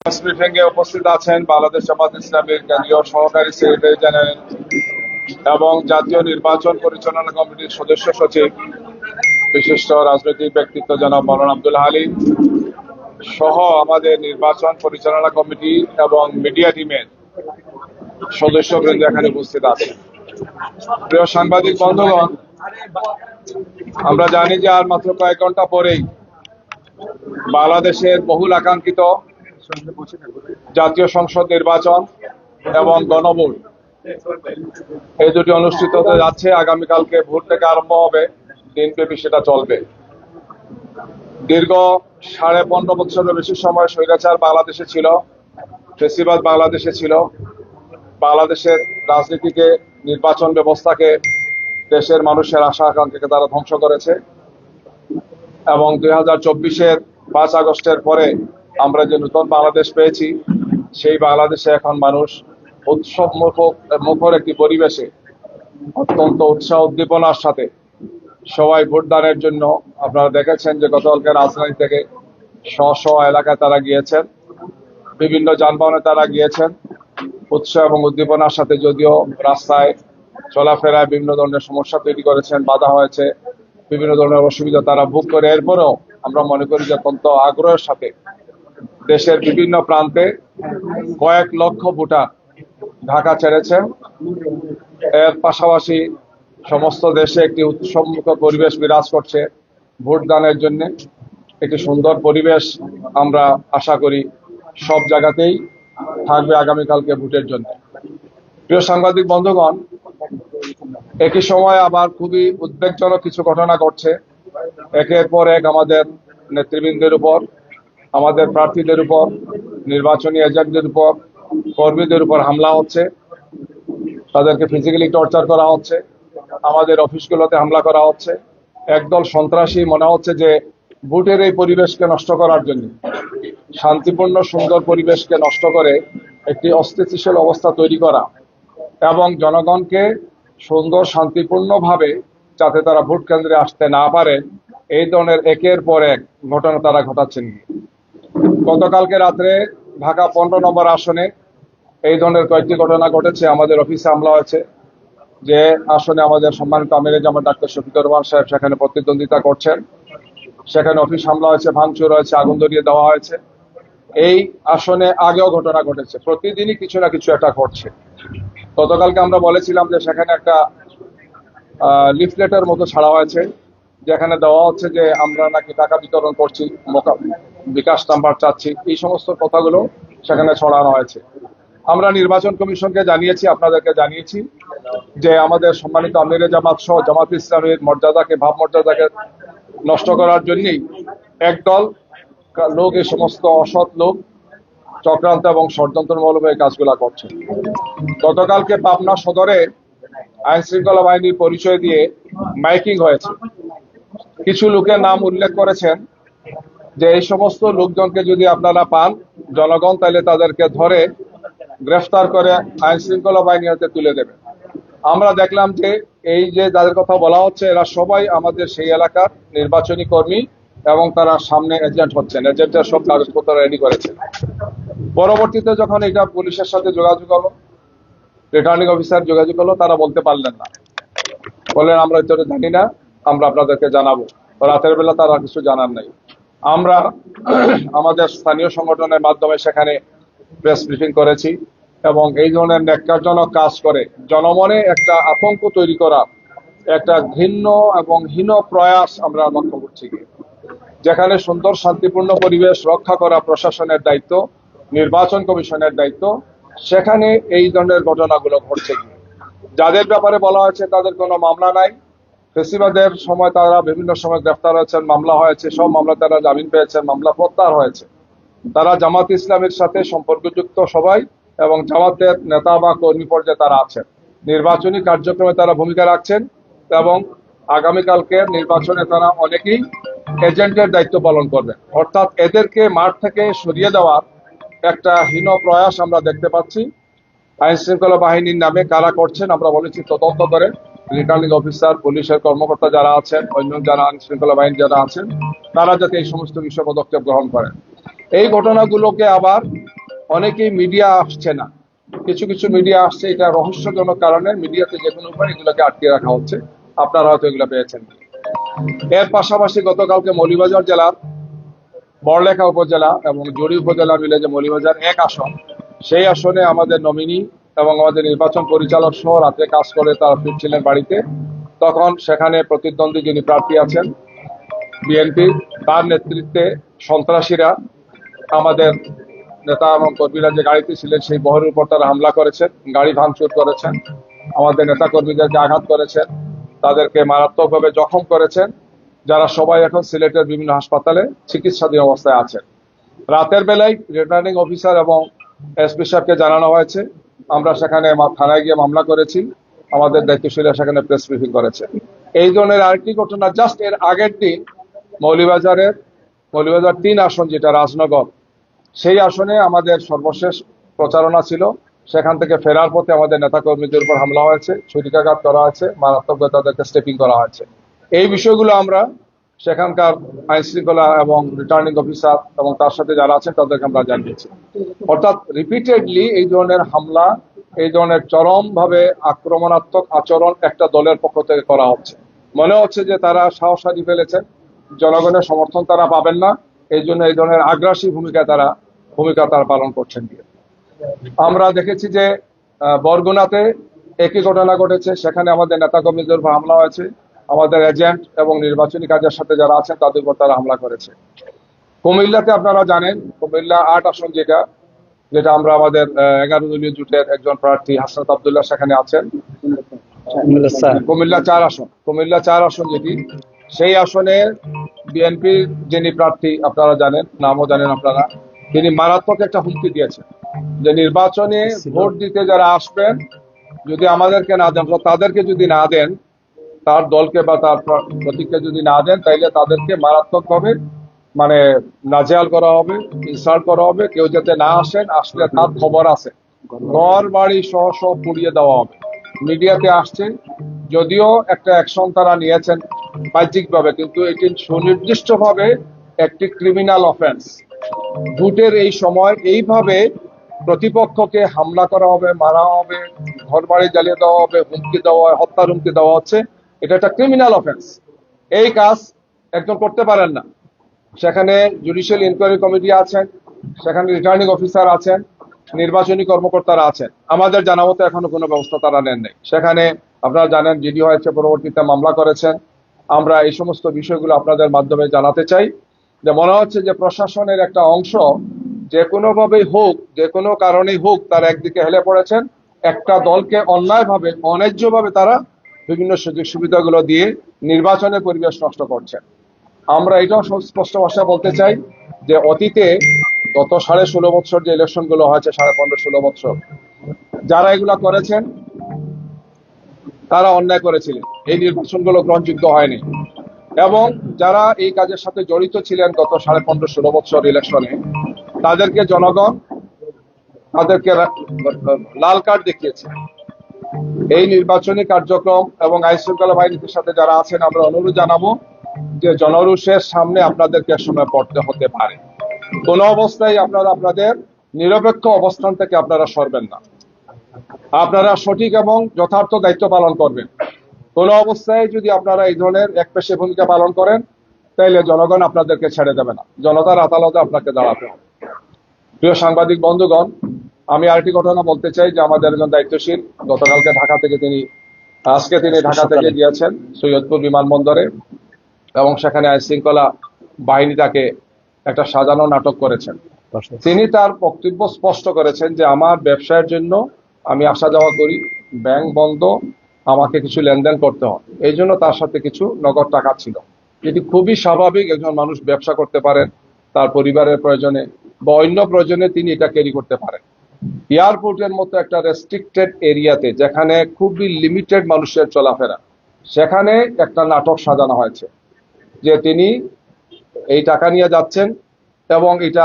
Press ব্রিফিংয়ে উপস্থিত আছেন বাংলাদেশ জামাত ইসলামীর কেন্দ্রীয় সহকারী সেক্রেটারি জেনারেল এবং জাতীয় নির্বাচন পরিচালনা কমিটির সদস্য সচিব বিশিষ্ট রাজনৈতিক ব্যক্তিত্ব জনাব মাওলানা আব্দুল হালিম সহ আমাদের নির্বাচন পরিচালনা কমিটি এবং মিডিয়া টিমের সদস্যবৃন্দ এখানে উপস্থিত আছেন। প্রিয় সাংবাদিক বন্ধুগণ, আমরা জানি যে আর মাত্র কয়েক ঘন্টা পরেই বাংলাদেশের বহুল আকাঙ্ক্ষিত জাতীয় সংসদ নির্বাচন এবং গণভোট এই দুটি অনুষ্ঠিত হতে যাচ্ছে। আগামীকালকে ভোট থেকে আরম্ভ হবে, দিনব্যাপী সেটা চলবে। দীর্ঘ 15.5 বছরের বেশি সময় স্বৈরাচার বাংলাদেশে ছিল, ফেসিবাদ বাংলাদেশে ছিল। বাংলাদেশের রাজনীতিকে, নির্বাচন ব্যবস্থাকে, দেশের মানুষের আশা আকাঙ্ক্ষাকে তারা ধ্বংস করেছে এবং 2024-এর 5 আগস্টের পরে আমরা যে নতুন বাংলাদেশ পেয়েছি, সেই বাংলাদেশে এখন মানুষ উৎসব মুখর একটি পরিবেশে অত্যন্ত উৎসাহ উদ্দীপনার সাথে সবাই ভোটদানের জন্য, আপনারা দেখেছেন যে গতকালকে রাজধানী থেকে স্ব এলাকায় তারা গিয়েছেন, বিভিন্ন যানবাহনে তারা গিয়েছেন উৎসাহ এবং উদ্দীপনার সাথে। যদিও রাস্তায় চলাফেরায় বিভিন্ন ধরনের সমস্যা তৈরি করেছেন, বাধা হয়েছে, বিভিন্ন ধরনের অসুবিধা তারা ভোগ করে, এরপরেও আমরা মনে করি যে অত্যন্ত আগ্রহের সাথে দেশের বিভিন্ন প্রান্তে কয়েক লক্ষ ভোটার ঢাকা ছেড়েছেন। এর পাশাপাশি সমস্ত দেশে একটি উৎসবমুখ পরিবেশ বিরাজ করছে ভোটদানের জন্য। একটি সুন্দর পরিবেশ আমরা আশা করি সব জায়গাতেই থাকবে আগামীকালকে ভোটের জন্য। প্রিয় সাংবাদিক বন্ধুগণ, একই সময় আবার খুবই উদ্বেগজনক কিছু ঘটনা ঘটছে। একের পর এক আমাদের নেতৃবৃন্দের উপর, আমাদের প্রার্থীদের উপর, নির্বাচনী এজেন্টদের উপর, কর্মীদের উপর হামলা হচ্ছে, তাদেরকে ফিজিক্যালি টর্চার করা হচ্ছে, আমাদের অফিসগুলোতে হামলা করা হচ্ছে। একদল সন্ত্রাসী মনে হচ্ছে যে ভোটের এই পরিবেশকে নষ্ট করার জন্য, শান্তিপূর্ণ সুন্দর পরিবেশকে নষ্ট করে একটি অস্থিতিশীল অবস্থা তৈরি করা এবং জনগণকে সুন্দর শান্তিপূর্ণভাবে যাতে তারা ভোট কেন্দ্রে আসতে না পারে, এই ধরনের একের পর এক ঘটনা তারা ঘটাচ্ছেন। গতকালকে রাত্রে ঢাকা 15 নম্বর আসনে এই ধরনের কয়েকটি ঘটনা ঘটেছে। আমাদের অফিসে হামলা হয়েছে, যে আসনে আমাদের সম্মানিত আমিরে জামাত ডাক্তার শফিকুর রহমান সাহেব সেখানে প্রতিদ্বন্দ্বিতা করছেন, সেখানে অফিস হামলা হয়েছে, ভাঙচুর হয়েছে, আগুন ধরিয়ে দেওয়া হয়েছে। এই আসনে আগেও ঘটনা ঘটেছে, প্রতিদিনই কিছু না কিছু একটা ঘটছে। গতকালকে আমরা বলেছিলাম যে সেখানে একটা লিফলেটের মতো ছাড়া হয়েছে, যেখানে দেওয়া হচ্ছে যে আমরা নাকি টাকা বিতরণ করছি, বিকাশ নাম্বার চাচ্ছি, এই সমস্ত কথাগুলো সেখানে ছড়ানো হয়েছে। আমরা নির্বাচন কমিশনকে জানিয়েছি, আপনাদেরকে জানিয়েছি যে আমাদের সম্মানিত আমিরে জামাত সহ জামাত ইসলামের মর্যাদাকে, ভাবমর্যাদাকে নষ্ট করার জন্যই একদল লোক, এই সমস্ত অসৎ লোক চক্রান্ত এবং ষড়যন্ত্রমূলক এই কাজগুলা করছে। গতকালকে পাবনা সদরে আইন শৃঙ্খলা বাহিনীর পরিচয় দিয়ে মাইকিং হয়েছে। কিছু লোকের নাম উল্লেখ করেছেন যে এই সমস্ত লোকজনকে যদি আপনারা পান জনগণ, তাহলে তাদেরকে ধরে গ্রেফতার করে আইন শৃঙ্খলা বাহিনীর হাতে তুলে দেবে। আমরা দেখলাম যে এই যে যাদের কথা বলা হচ্ছে, এরা সবাই আমাদের সেই এলাকার নির্বাচনী কর্মী এবং তারা সামনে এজেন্ট হচ্ছেন, এজেন্টের সব কাগজপত্র রেডি করেছেন। পরবর্তীতে যখন এটা পুলিশের সাথে যোগাযোগ হলো, রিটার্নিং অফিসার যোগাযোগ হলো, তারা বলতে পারলেন না, বললেন আমরা এটা জানি না, আমরা আপনাদেরকে জানাবো। রাতের বেলা তারা কিছু জানার নাই। আমরা আমাদের স্থানীয় সংগঠনের মাধ্যমে সেখানে প্রেস ব্রিফিং করেছি এবং এই ধরনের ন্যাক্কারজনক কাজ করে জনমনে একটা আতঙ্ক তৈরি করা, একটা ঘৃণ্য এবং হীন প্রয়াস আমরা লক্ষ্য করছি। যেখানে সুন্দর শান্তিপূর্ণ পরিবেশ রক্ষা করা প্রশাসনের দায়িত্ব, নির্বাচন কমিশনের দায়িত্ব, সেখানে এই ধরনের ঘটনাগুলো ঘটছে। যাদের ব্যাপারে বলা হয়েছে তাদের কোনো মামলা নাই, ফেসিবাদের সময় তারা বিভিন্ন সময় গ্রেফতার হয়েছেন, মামলা হয়েছে, সব মামলা তারা জামিন পেয়েছেন, মামলা প্রত্যাহার হয়েছে। তারা জামাত ইসলামের সাথে সম্পর্কযুক্ত সবাই এবং জামাতের নেতা বা কর্মী পর্যায়ে তারা আছেন, নির্বাচনী কার্যক্রমে তারা ভূমিকা রাখছেন এবং আগামীকালকে নির্বাচনে তারা অনেকেই এজেন্টের দায়িত্ব পালন করবেন। অর্থাৎ এদেরকে মাঠ থেকে সরিয়ে দেওয়ার একটা হীন প্রয়াস আমরা দেখতে পাচ্ছি। আইন শৃঙ্খলা বাহিনীর নামে কারা করছেন আমরা বলেছি তদন্ত করে রিটার্নিং অফিসার, পুলিশের কর্মকর্তা যারা আছেন, অন্য যারা আইন শৃঙ্খলা বাহিনী যারা আছেন, তারা যাতে এই সমস্ত বিষয়ে পদক্ষেপ গ্রহণ করেন। এই ঘটনাগুলোকে আবার অনেকেই মিডিয়া আসছে না, কিছু কিছু মিডিয়া আসছে, এটা রহস্যজনক কারণে মিডিয়াতে যে কোনো উপায় এগুলোকে আটকে রাখা হচ্ছে। আপনারা হয়তো এগুলো পেয়েছেন। এর পাশাপাশি গতকালকে মৌলভীবাজার জেলার বড়লেখা উপজেলা এবং জড়ি উপজেলা মিলে যে মৌলভীবাজার 1 আসন, সেই আসনে আমাদের নমিনি এবং আমাদের নির্বাচন পরিচালক সহ রাতে কাজ করে তারা ফিরছিলেন বাড়িতে। তখন সেখানে প্রতিদ্বন্দ্বী যিনি প্রার্থী আছেন বিএনপি, তার নেতৃত্বে সন্ত্রাসীরা আমাদের নেতা এবং কর্মীরা যে গাড়িতে ছিলেন সেই বহরের উপর তারা হামলা করেছেন, গাড়ি ভাঙচুর করেছেন, আমাদের নেতা কর্মীদেরকে আঘাত করেছেন, তাদেরকে মারাত্মকভাবে জখম করেছেন, যারা সবাই এখন সিলেটের বিভিন্ন হাসপাতালে চিকিৎসাধীন অবস্থায় আছেন। রাতের বেলায় রিটার্নিং অফিসার এবং এসপি সাহেবকে জানানো হয়েছে, আমরা সেখানে থানায় গিয়ে মামলা করেছি, আমাদের দায়িত্বশীলরা সেখানে প্রেস ব্রিফিং করেছে। এই ধরনের আরেকটি ঘটনা জাস্ট এর আগের দিন মৌলভীবাজার 3 আসন যেটা রাজনগর, সেই আসনে আমাদের সর্বশেষ প্রচারণা ছিল, সেখান থেকে ফেরার পথে আমাদের নেতাকর্মীদের উপর হামলা হয়েছে, ছুরিকাঘাত করা হয়েছে, মারাত্মকভাবে তাদেরকে স্টেপিং করা হয়েছে। এই বিষয়গুলো আমরা সেখানকার আইন শৃঙ্খলা এবং রিটার্নিং অফিসার এবং তার সাথে যারা আছেন তাদেরকে আমরা জানিয়েছি। অর্থাৎ রিপিটেডলি এই ধরনের হামলা, এই ধরনের চরমভাবে আক্রমণাত্মক আচরণ একটা দলের পক্ষ থেকে করা হচ্ছে। মনে হচ্ছে যে তারা সাহস হারিয়ে ফেলেছেন, জনগণের সমর্থন তারা পাবেন না, এই জন্য এই ধরনের আগ্রাসী ভূমিকা তারা পালন করছেন। আমরা দেখেছি যে বরগুনাতে একই ঘটনা ঘটেছে, সেখানে আমাদের নেতাকর্মীদের উপর হামলা হয়েছে, আমাদের এজেন্ট এবং নির্বাচনী কাজের সাথে যারা আছেন তাদের উপর তারা হামলা করেছে। কুমিল্লাতে আপনারা জানেন, কুমিল্লা 8 আসন যেটা আমরা আমাদের 11 দলীয় জোটের একজন প্রার্থী হাসনাত আব্দুল্লাহ সেখানে আছেন। কুমিল্লা 4 আসন যেটি, সেই আসনে বিএনপির যিনি প্রার্থী আপনারা জানেন, নামও জানেন আপনারা, তিনি মারাত্মক একটা হুমকি দিয়েছেন যে নির্বাচনে ভোট দিতে যারা আসবেন যদি আমাদেরকে না দেন, তাদেরকে যদি না দেন, তার দলকে বা তার প্রতীককে যদি না দেন, তাইলে তাদেরকে মারাত্মকভাবে মানে নাজেহাল করা হবে, ইনসাল্ট করা হবে, কেউ যাতে না আসেন, আসলে তার খবর আছে, ঘর বাড়ি সহ সব পুড়িয়ে দেওয়া হবে। মিডিয়াতে আসছে, যদিও একটা অ্যাকশন তারা নিয়েছেন বাহ্যিকভাবে, কিন্তু এটি সুনির্দিষ্টভাবে একটি ক্রিমিনাল অফেন্স। ভোটের এই সময় এইভাবে প্রতিপক্ষকে হামলা করা হবে, মারা হবে, ঘর বাড়ি জ্বালিয়ে দেওয়া হবে, হুমকি দেওয়া, হত্যার হুমকি দেওয়া হচ্ছে, এটা একটা ক্রিমিনাল অফেন্স। এই কাজ একজন করতে পারেন না। সেখানে জুডিশিয়াল ইনকোয়ারি কমিটি আছেন, সেখানে রিটার্নিং অফিসার আছেন, নির্বাচনী কর্মকর্তারা আছেন, আমাদের জানা মতো এখনো কোনো ব্যবস্থা তারা নেন নাই। সেখানে আপনারা জানেন জিডি হয়েছে, পরবর্তীতে মামলা করেছেন। আমরা এই সমস্ত বিষয়গুলো আপনাদের মাধ্যমে জানাতে চাই যে মনে হচ্ছে যে প্রশাসনের একটা অংশ যে কোনোভাবেই হোক, যে কোনো কারণেই হোক, তারা একদিকে হেলে পড়েছেন, একটা দলকে অন্যায়ভাবে অন্যায্যভাবে তারা বিভিন্ন সুযোগ সুবিধাগুলো দিয়ে নির্বাচনের পরিবেশ নষ্ট করছেন। আমরা এটাও স্পষ্ট ভাষায় বলতে চাই যে অতীতে গত 16.5 বছর যে ইলেকশন গুলো হয়েছে, 15.5-16 বছর, যারা এগুলা করেছেন তারা অন্যায় করেছিলেন, এই নির্বাচনগুলো গ্রহণযোগ্য হয়নি। এবং যারা এই কাজের সাথে জড়িত ছিলেন গত 15.5-16 বছর ইলেকশনে, তাদেরকে জনগণ তাদেরকে লাল কার্ড দেখিয়েছে। এই নির্বাচনী কার্যক্রম এবং আইন শৃঙ্খলা বাহিনীর সাথে যারা আছেন, আমরা অনুরোধ জানাবো যে জনরোষের সামনে আপনাদেরকে একসময় পড়তে হতে পারে। কোন অবস্থায় আপনারা আপনাদের নিরপেক্ষ অবস্থান থেকে আপনারা সরবেন না, আপনারা সঠিক এবং যথার্থ দায়িত্ব পালন করবেন। কোন অবস্থায় যদি আপনারা এই ধরনের একপেশে ভূমিকা পালন করেন, তাইলে জনগণ আপনাদেরকে ছেড়ে দেবে না, জনতার আদালতে আপনাকে দাঁড়াতে হবে। প্রিয় সাংবাদিক বন্ধুগণ, আমি আরেকটি ঘটনা বলতে চাই যে আমাদের একজন দায়িত্বশীল গতকালকে আজকে তিনি ঢাকা থেকে গিয়েছেন সৈয়দপুর বিমানবন্দরে, এবং সেখানে আইন শৃঙ্খলা বাহিনী তাকে একটা সাজানো নাটক করেছেন। তিনি তার বক্তব্য স্পষ্ট করেছেন যে আমার ব্যবসায়ের জন্য আমি আসা যাওয়া করি, ব্যাংক বন্ধ, আমাকে কিছু লেনদেন করতে হয়, এই জন্য তার সাথে কিছু নগদ টাকা ছিল, যেটি খুবই স্বাভাবিক। একজন মানুষ ব্যবসা করতে পারেন তার পরিবারের প্রয়োজনে বা অন্য প্রয়োজনে তিনি এটা ক্যারি করতে পারেন। এয়ারপোর্টের মতো একটা রেস্ট্রিক্টেড এরিয়াতে, যেখানে খুবই লিমিটেড মানুষের চলাফেরা, সেখানে একটা নাটক সাজানো হয়েছে যে তিনি এই টাকা নিয়ে যাচ্ছেন এবং এটা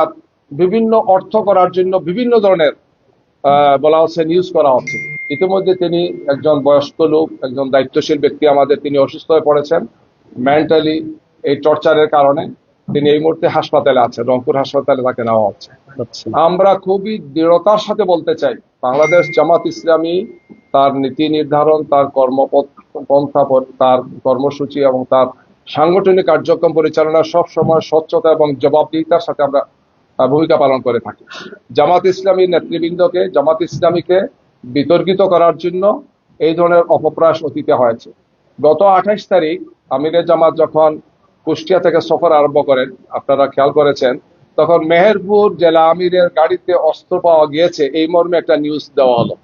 বিভিন্ন অর্থ করার জন্য বিভিন্ন ধরনের বলা হচ্ছে, নিউজ করা হচ্ছে। ইতিমধ্যে তিনি একজন বয়স্ক লোক, একজন দায়িত্বশীল ব্যক্তি আমাদের, তিনি অসুস্থ হয়ে পড়েছেন মেন্টালি, এই টর্চারের কারণে তিনি এই মুহূর্তে হাসপাতালে আছেন, রংপুর হাসপাতালে তাকে নেওয়া হচ্ছে। আমরা খুবই দৃঢ়তার সাথে বলতে চাই, বাংলাদেশ জামাত ইসলামী তার নীতি নির্ধারণ, তার কর্মপন্থা, তার কর্মসূচি এবং তার সাংগঠনিক কার্যক্রম পরিচালনা সব সময় স্বচ্ছতা এবং জবাবদিহিতার সাথে আমরা ভূমিকা পালন করে থাকি। জামাত ইসলামী নেতৃবৃন্দকে, জামাত ইসলামীকে বিতর্কিত করার জন্য এই ধরনের অপপ্রয়াস অতীতে হয়েছে। গত 28 তারিখ আমিরে জামাত যখন কুষ্টিয়া থেকে সফর আরম্ভ করেন, আপনারা খেয়াল করেছেন, তখন মেহেরপুর জেলা আমিরের গাড়িতে অস্ত্র পাওয়া গিয়েছে এই মর্মে একটা নিউজ দেওয়া হলো।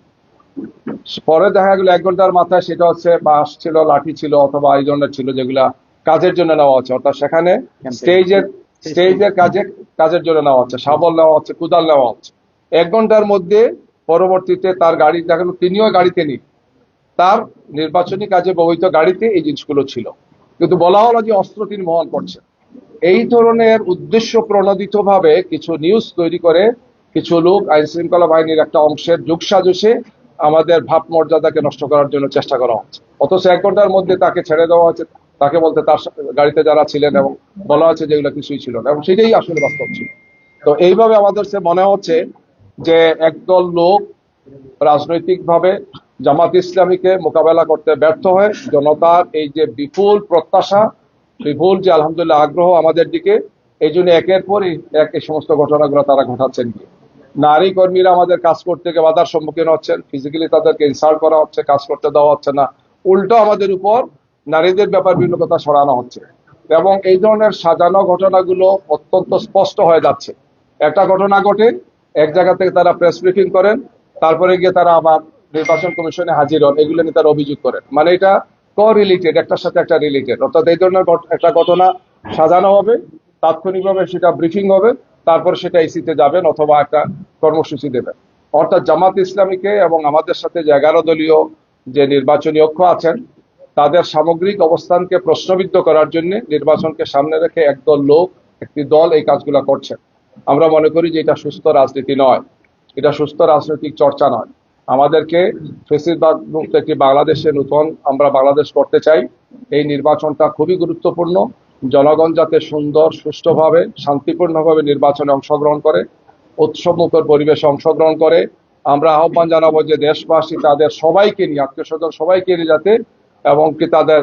পরে দেখা গেল 1 ঘন্টার মাথায় সেটা হচ্ছে বাঁশ ছিল, লাঠি ছিল অথবা এই ধরনের ছিল, যেগুলা কাজের জন্য নেওয়া হচ্ছে, অর্থাৎ সেখানে স্টেজের কাজের জন্য নেওয়া হচ্ছে, শাবল নেওয়া হচ্ছে, কুদাল নেওয়া হচ্ছে। 1 ঘন্টার মধ্যে পরবর্তীতে তার গাড়ি দেখা গেল তিনিও গাড়িতে নেই, তার নির্বাচনী কাজে ব্যবহৃত গাড়িতে এই জিনিসগুলো ছিল, কিন্তু বলা হলো যে অস্ত্র তিনি বহন করছেন। এই ধরনের উদ্দেশ্য প্রণোদিত ভাবে কিছু নিউজ তৈরি করে কিছু লোক আইন শৃঙ্খলা বাহিনীর একটা অংশের যোগসাজশে আমাদের ভাবমর্যাদাকে নষ্ট করার জন্য চেষ্টা করা হচ্ছে। অথচ 1 ঘন্টার মধ্যে তাকে ছেড়ে দেওয়া হচ্ছে, তাকে বলতে তার গাড়িতে যারা ছিলেন এবং বলা হচ্ছে যেগুলো কিছুই ছিল না, এবং সেটাই আসলে বাস্তব ছিল। তো এইভাবে আমাদের মনে হচ্ছে যে একদল লোক রাজনৈতিকভাবে জামাত ইসলামীকে মোকাবেলা করতে ব্যর্থ হয়ে জনতার এই যে বিপুল প্রত্যাশা, বিপুল যে আলহামদুলিল্লাহ আগ্রহ আমাদের দিকে, এই জন্য একের পর এক এই সমস্ত ঘটনাগুলো তারা ঘটাচ্ছেন। নারী কর্মীরা আমাদের কাজ করতে গিয়ে বাধার সম্মুখীন হচ্ছেন, ফিজিক্যালি তাদেরকে ইনসাল্ট করা হচ্ছে, কাজ করতে দেওয়া হচ্ছে না, উল্টো আমাদের উপর নারীদের ব্যাপার বিভিন্ন কথা সরানো হচ্ছে। এবং এই ধরনের সাজানো ঘটনাগুলো অত্যন্ত স্পষ্ট হয়ে যাচ্ছে। একটা ঘটনা ঘটে, এক জায়গা থেকে তারা প্রেস ব্রিফিং করেন, তারপরে গিয়ে তারা আবার নির্বাচন কমিশনে হাজির হন, এগুলো নিয়ে তারা অভিযোগ করেন। মানে এটা রিলেটেড, একটার সাথে একটা রিলেটেড। অর্থাৎ এই ধরনের একটা ঘটনা সাজানো হবে, তাৎক্ষণিকভাবে সেটা ব্রিফিং হবে, তারপর সেটা ইসিতে যাবেন অথবা একটা কর্মসূচি দেবেন। অর্থাৎ জামাত ইসলামীকে এবং আমাদের সাথে যে 11 দলীয় যে নির্বাচনী ঐক্য আছেন তাদের সামগ্রিক অবস্থানকে প্রশ্নবিদ্ধ করার জন্য নির্বাচনকে সামনে রেখে একদল লোক, একটি দল এই কাজগুলো করছেন। আমরা মনে করি যে এটা সুস্থ রাজনীতি নয়, এটা সুস্থ রাজনৈতিক চর্চা নয়। আমাদেরকে ফ্যাসিবাদ মুক্ত একটি বাংলাদেশে নতুন আমরা বাংলাদেশ করতে চাই। এই নির্বাচনটা খুবই গুরুত্বপূর্ণ। জনগণ যাতে সুন্দর, সুষ্ঠুভাবে, শান্তিপূর্ণভাবে নির্বাচনে অংশগ্রহণ করে, উৎসবমুখর পরিবেশে অংশগ্রহণ করে। আমরা আহ্বান জানাবো যে দেশবাসী তাদের সবাইকে নিয়ে, আত্মীয় স্বজন সবাইকে নিয়ে যাতে, এবং কি তাদের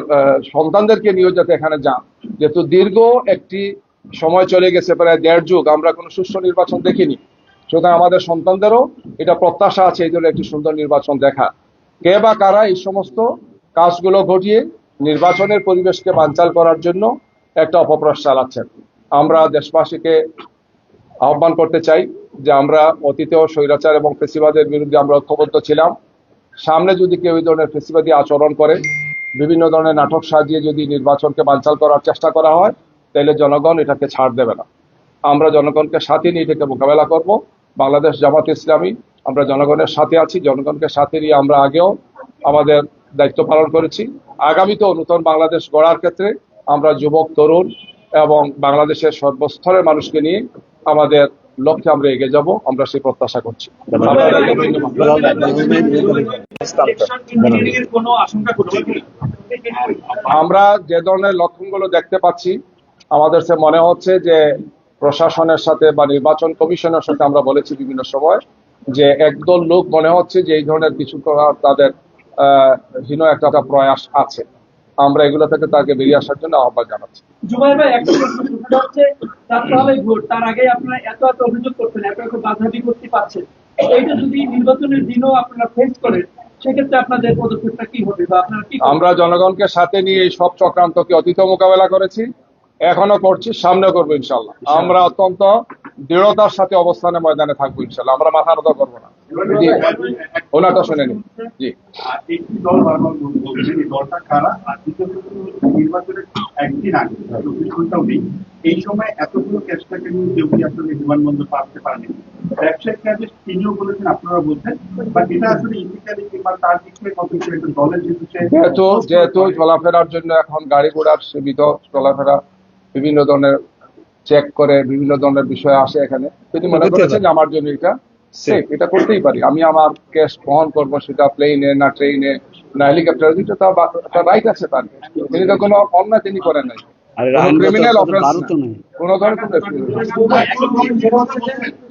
সন্তানদেরকে নিয়েও যাতে এখানে যান। যেহেতু দীর্ঘ একটি সময় চলে গেছে, প্রায় 1.5 যুগ আমরা কোনো সুষ্ঠু নির্বাচন দেখিনি, সুতরাং আমাদের সন্তানদেরও এটা প্রত্যাশা আছে এই ধরনের একটি সুন্দর নির্বাচন দেখা। কে বা কারা এই সমস্ত কাজগুলো ঘটিয়ে নির্বাচনের পরিবেশকে বানচাল করার জন্য একটা অপপ্রয়াস চালাচ্ছেন। আমরা দেশবাসীকে আহ্বান করতে চাই যে আমরা অতীতেও স্বৈরাচার এবং ফ্যাসিবাদের বিরুদ্ধে আমরা ঐক্যবদ্ধ ছিলাম। সামনে যদি কেউ এই ধরনের ফ্যাসিবাদী আচরণ করে, বিভিন্ন ধরনের নাটক সাজিয়ে যদি নির্বাচনকে বানচাল করার চেষ্টা করা হয়, তাহলে জনগণ এটাকে ছাড় দেবে না। আমরা জনগণকে সাথে নিয়ে এটাকে মোকাবেলা করব। বাংলাদেশ জামাত ইসলামী আমরা জনগণের সাথে আছি, জনগণকে সাথে নিয়ে আমরা আগেও আমাদের দায়িত্ব পালন করেছি। আগামীতেও নতুন বাংলাদেশ গড়ার ক্ষেত্রে আমরা যুবক, তরুণ এবং বাংলাদেশের সর্বস্তরের মানুষকে নিয়ে আমাদের লক্ষ্যে আমরা এগিয়ে যাব, আমরা সেই প্রত্যাশা করছি। আমরা যে ধরনের লক্ষণগুলো দেখতে পাচ্ছি, আমাদের মনে হচ্ছে যে প্রশাসনের সাথে বা নির্বাচন কমিশনের সাথে আমরা বলেছি বিভিন্ন সময় যে একদল লোক মনে হচ্ছে যে এই ধরনের কিছু করার তাদের হীন একটা প্রয়াস আছে। আমরা এগুলো থেকে তাকে বেরিয়ে আসার জন্য আহ্বান জানাচ্ছি। জুবাইর ভাই, একটা প্রশ্ন হচ্ছে, ভোট তার আগে আপনারা এত অভিযোগ করছেন, এত বাধা বিপত্তি পাচ্ছেন, এইটা যদি নির্বাচনের দিনও আপনারা ফেস করেন, সেক্ষেত্রে আপনাদের পদক্ষেপটা কি হবে বা আপনারা কি? আমরা জনগণকে সাথে নিয়ে এই সব চক্রান্তকে অতীত মোকাবেলা করেছি, এখনো করছি, সামনেও করবো ইনশাল্লাহ। আমরা অত্যন্ত দৃঢ়তার সাথে অবস্থানে ময়দানে থাকবো ইনশাল্লাহ, আমরা মাথা নত করবো না। জি, ওনাটা শুনে নিন। জি, নির্বাচনের একদিন আগে 24 ঘন্টাও নেই, এই সময় এতগুলো ক্যাশ টাকা নিয়ে কেউ কি আসলে বিমানবন্দর পাঠাতে পারেনি। ব্যবসায়িক কাজে তিনিও বলেছেন, আপনারা বলছেন, বা এটা আসলে ইন্ডিকালি কিংবা তার দিক থেকে কত একটা দলের যেহেতু চলাফেরার জন্য এখন গাড়ি ঘোড়ার সীমিত চলাফেরা, বিভিন্ন ধরনের চেক করে বিভিন্ন ধরনের বিষয় আসে এখানে, যদি মনে করেছেন যে আমার জন্য এটা সেফ, এটা করতেই পারি। আমি আমার ক্যাশ বহন করবো, সেটা প্লেনে না ট্রেনে না হেলিকপ্টারে, যেটা তার রাইট আছে, তার তিনি তো কোনো অন্যায় তিনি করেন নাই। আর কোনো আইনগত ক্রিমিনাল কোনো অফেন্স বারও তো নেই। কোনো ধরনের কোনো যে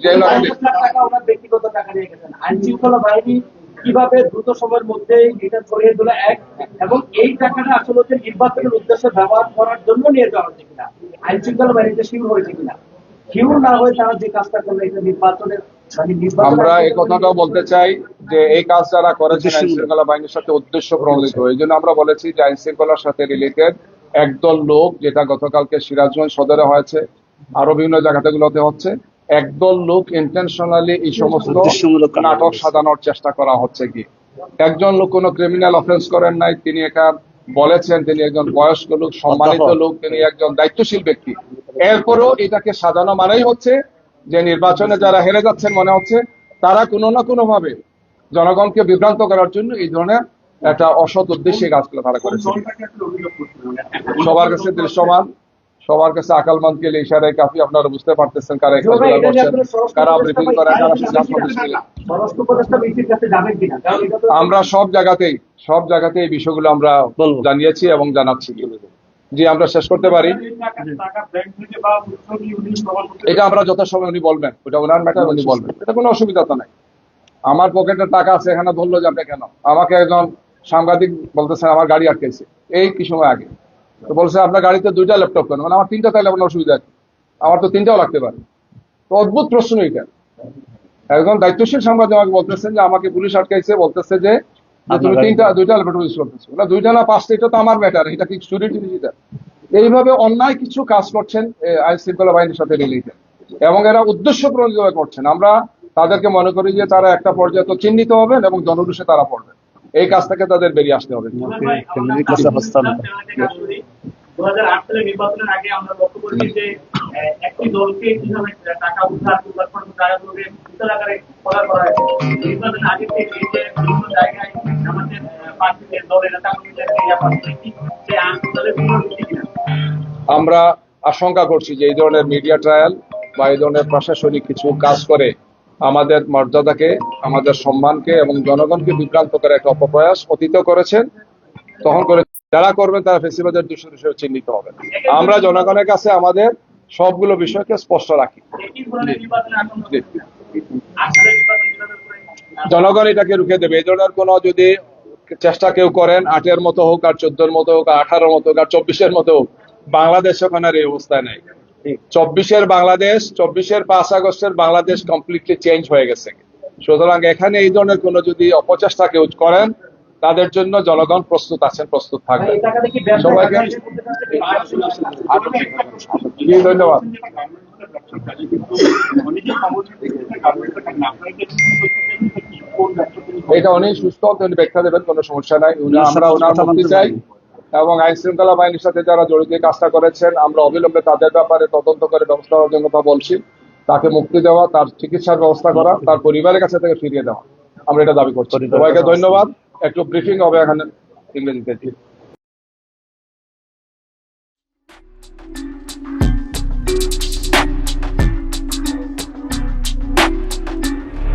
যে লাগে টাকা ওনার ব্যক্তিগত টাকা নিয়ে গেছেন, আইন শৃঙ্খলা বাহিনী কিভাবে দ্রুত সময়ের মধ্যে এটা ছড়িয়ে তোলা এক, এবং এই টাকাটা আসলে হচ্ছে নির্বাচনের উদ্দেশ্যে ব্যবহার করার জন্য নিয়ে যাওয়া হচ্ছে কিনা, আইন শৃঙ্খলা বাহিনীতে শিউর হয়েছে কিনা, শিউর না হয়ে তারা যে কাজটা করলো এটা নির্বাচনের মানে নির্বাচন আমরা এই কথাটাও বলতে চাই যে এই কাজ যারা করেছেন আইন উদ্দেশ্যমূলক। শৃঙ্খলা বাহিনীর সাথে উদ্দেশ্য প্রণোদিত, এই জন্য আমরা বলেছি যে আইন শৃঙ্খলার সাথে রিলেটেড একদল লোক, যেটা গতকালকে সিরাজগঞ্জ সদরে হয়েছে, আরো বিভিন্ন জায়গাগুলোতে হচ্ছে, একদল লোক ইন্টেনশনালি এই সমস্ত উদ্দেশ্যমূলক কাজ নাটক করেছে। সাজানোর চেষ্টা করা হচ্ছে কি। একজন লোক কোনো ক্রিমিনাল অফেন্স করেন নাই, তিনি একা বলেছেন তিনি একজন বয়স্ক লোক, সম্মানিত লোক, তিনি একজন দায়িত্বশীল ব্যক্তি। এরপরও এটাকে সাজানো মানেই হচ্ছে যে নির্বাচনে যারা হেরে যাচ্ছেন মনে হচ্ছে তারা কোনো না কোনো ভাবে জনগণকে বিভ্রান্ত করার জন্য এই ধরনের একটা অসৎ উদ্দেশ্যে এই কাজগুলো তারা করেছে। দলটাকে আসলে অভিযোগ করছেন সবার কাছে দৃশ্যমান, সবার কাছে আকালমানকে ইশারায় কাফি, আপনারা বুঝতে পারতেছেন কারা এই কাজগুলো এটা নিয়ে করছেন, আপনারা স্বরাষ্ট্র কারা উপদেষ্টা ব্রিফিং বা করেন, কারা আইন সিদ্ধান্ত উপদেষ্টা নিচ্ছেন। স্বরাষ্ট্র উপদেষ্টা বিসির কাছে যাবেন কিনা, কারণ এটা তো আমরা সব জায়গাতেই এই বিষয়গুলো আমরা বলবো। জানিয়েছি এবং জানাচ্ছি। জি, আমরা শেষ করতে পারি। টাকা ব্যাংক থেকে বা উৎসবই উনি প্রমাণ করতে এটা আমরা যথাসময় উনি বলবেন, ওটা ওনার ম্যাটার, উনি বলবেন, এটা কোনো অসুবিধা তো নাই। আমার পকেটে টাকা আছে, এখানে ধরলো যে আপনি কেন, আমাকে একজন সাংবাদিক বলতেছেন আমার গাড়ি আটকেছে এই কি সময় আগে, তো বলছে আপনার গাড়িতে 2টা ল্যাপটপ কেন, মানে আমার 3টা, তাইলে আপনার অসুবিধা আছে, আমার তো 3টাও লাগতে পারে। তো অদ্ভুত প্রশ্ন এটা। একজন দায়িত্বশীল সাংবাদিক আমাকে বলতেছেন যে আমাকে পুলিশ আটকাইছে, বলতেছে যে তুমি 2টা ল্যাপটপ ইউজ করতেছো না, 2টা না 5টা, এটা তো আমার ম্যাটার, এটা কি চুরি জিনিস এটা। এইভাবে অন্যায় কিছু কাজ করছেন আইন শৃঙ্খলা বাহিনীর সাথে রিলেটেড, এবং এরা উদ্দেশ্য প্রণোদিত করছেন। আমরা তাদেরকে মনে করি যে তারা একটা পর্যায়ে তো চিহ্নিত হবেন এবং জনরুষে তারা পড়বেন, এই কাজ থেকে তাদের বেরিয়ে আসতে হবে। ফ্যামিলির কাছে হস্তান্তর। 2008 সালের নির্বাচনের আগে আমরা লক্ষ্য করেছি যে একটি দলকে কিভাবে টাকা উদ্ধার করার জায়গাগুলোকে বিশাল আকারে করা হয়েছে। নির্বাচনের আগে থেকে এই যে বিভিন্ন জায়গায় আমাদের প্রার্থীদের দলের নেতাকর্মীদের সেই আন্দোলনের পুনরাবৃত্তি কিনা। আমরা আশঙ্কা করছি যে এই ধরনের মিডিয়া ট্রায়াল বা এই ধরনের প্রশাসনিক কিছু কাজ করে আমাদের মর্যাদাকে, আমাদের সম্মানকে এবং জনগণকে বিভ্রান্ত করে একটা অপপ্রয়াস অতীত করেছেন, তখন করে যারা করবেন তারা ফেসিবাদের দূষণ হিসেবে চিহ্নিত হবেন। আমরা জনগণের কাছে আমাদের সবগুলো বিষয়কে স্পষ্ট রাখি। একই ধরনের নির্বাচনের আশঙ্কা জি। করছি না। 8 সালের নির্বাচন যেভাবে করে জনগণ এটাকে রুখে দেবে। এই ধরনের কোনো যদি চেষ্টা কেউ করেন, 8-এর মতো হোক, আর 14-এর মতো হোক, আর 18-এর মতো হোক, আর 24-এর মতো হোক, বাংলাদেশ ওখানে আর এই অবস্থায় নেই। 24-এর বাংলাদেশ, 24-এর 5 আগস্টের বাংলাদেশ কমপ্লিটলি চেঞ্জ হয়ে গেছে। সুতরাং এখানে এই ধরনের কোনো যদি অপচেষ্টা কেউ করেন, তাদের জন্য জনগণ প্রস্তুত আছেন, প্রস্তুত ভাই, থাকবেন। এই টাকাটা কি ব্যবসা সবাইকে জি, ধন্যবাদ। অনেকেই সমস্যা দেখতেছে গার্মেন্টসের কারণে আপনারা কি কোন ব্যবসা তিনি এটা উনি সুস্থ, তিনি ব্যাখ্যা দেবেন, কোনো সমস্যা নাই। আমরা ওনার কথা মুক্তি বলতে চাই, পারেন। এবং আইন শৃঙ্খলা বাহিনীর সাথে যারা জড়িত এই কাজটা করেছেন আমরা অবিলম্বে তাদের ব্যাপারে তদন্ত করে ব্যবস্থা নেওয়ার জন্য কথা বলছি। তাকে মুক্তি দেওয়া, তার চিকিৎসার ব্যবস্থা করা, তার পরিবারের কাছে থেকে ফিরিয়ে দেওয়া, আমরা এটা দাবি করছি। সবাইকে ধন্যবাদ। একটু ব্রিফিং হবে এখানে ইংরেজিতে।